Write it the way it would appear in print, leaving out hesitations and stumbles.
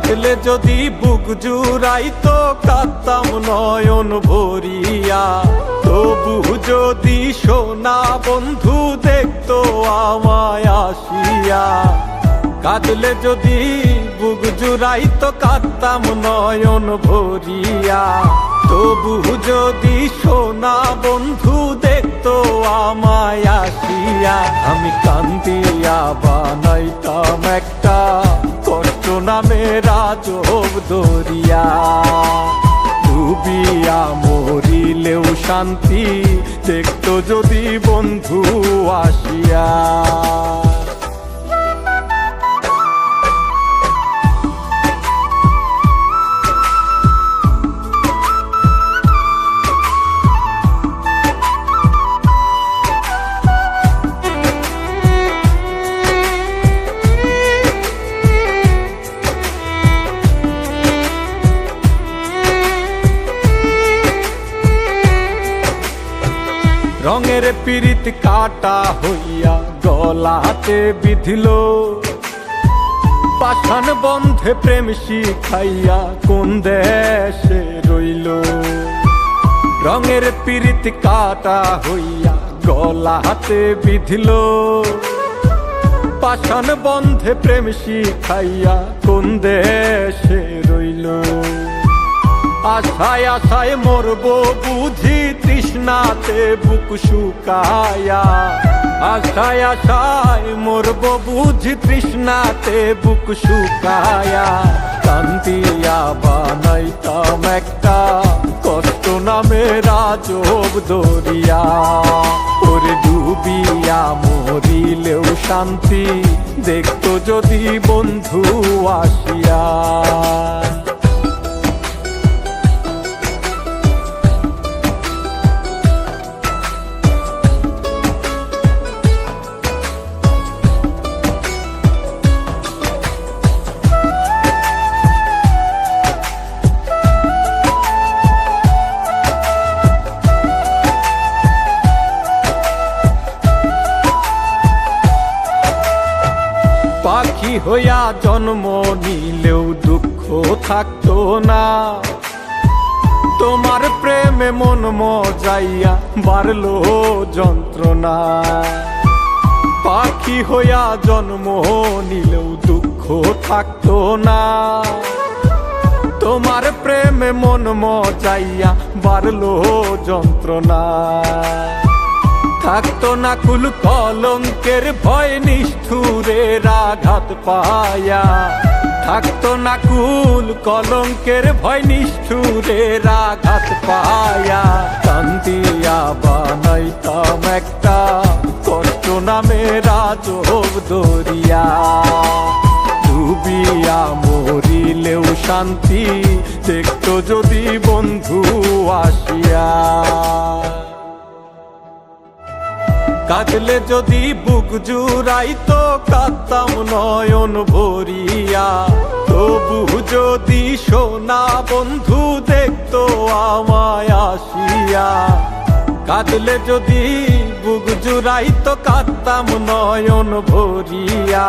কাঁদলে যদি বুক জুড়াইতো কাঁদতাম নয়ন ভরিয়া। তবু যদি সোনা বন্ধু দেখতো আমায় আসিয়া। কাঁদলে যদি বুক জুড়াইতো কাঁদতাম নয়ন ভরিয়া। তবু যদি সোনা বন্ধু দেখতো আমায় আসিয়া। আমি কান্দিয়া বানাইতাম একটা কষ্ট নামের আজব দরিয়া। ডুবিয়া মরিলেও শান্তি দেখতো যদি বন্ধু আসিয়া। রঙের পিরিত কাটা হইয়া গলাতে বিধিল। পাষাণ বন্ধে প্রেম শিখাইয়া কোন দেশে রইল। রঙের পিরিত কাটা হইয়া গলাতে বিধিল। পাষাণ বন্ধে প্রেম শিখাইয়া কোন দেশে রইল। আশায় আশায় মরবো বুঝি তৃষ্ণাতে বুক শুকায়া। আশায় আশায় মরবো বুঝি তৃষ্ণাতে বুক শুকায়া। কান্দিয়া বানাইতাম একটা কষ্ট নামের আজব দরিয়া। ওরে ডুবিয়া মরিলেও শান্তি দেখতো যদি বন্ধু আসিয়া। পাখি হইয়া জন্ম নিলেও দুঃখ থাকতো না। তোমার প্রেমে মন মজাইয়া বাড়লো যন্ত্রণা। পাখি হইয়া জন্ম নিলেও দুঃখ থাকতো না। তোমার প্রেমে মন মজাইয়া বাড়লো যন্ত্রণা। থাকতো না কুল কলঙ্কের ভয় নিষ্ঠুরের আঘাত পায়া। থাকতো না কুল কলঙ্কের ভয় নিষ্ঠুরের আঘাত পায়া। কান্দিয়া বানাইতাম একটা কষ্ট নামের আজব দরিয়া। ডুবিয়া মরিলেও শান্তি দেখতো যদি বন্ধু আসিয়া। কাঁদলে যদি বুক জুড়াইতো কাঁদতাম নয়ন ভরিয়া। তবু যদি সোনা বন্ধু দেখতো আমায় আসিয়া। কাঁদলে যদি বুক জুড়াইতো কাঁদতাম নয়ন ভরিয়া।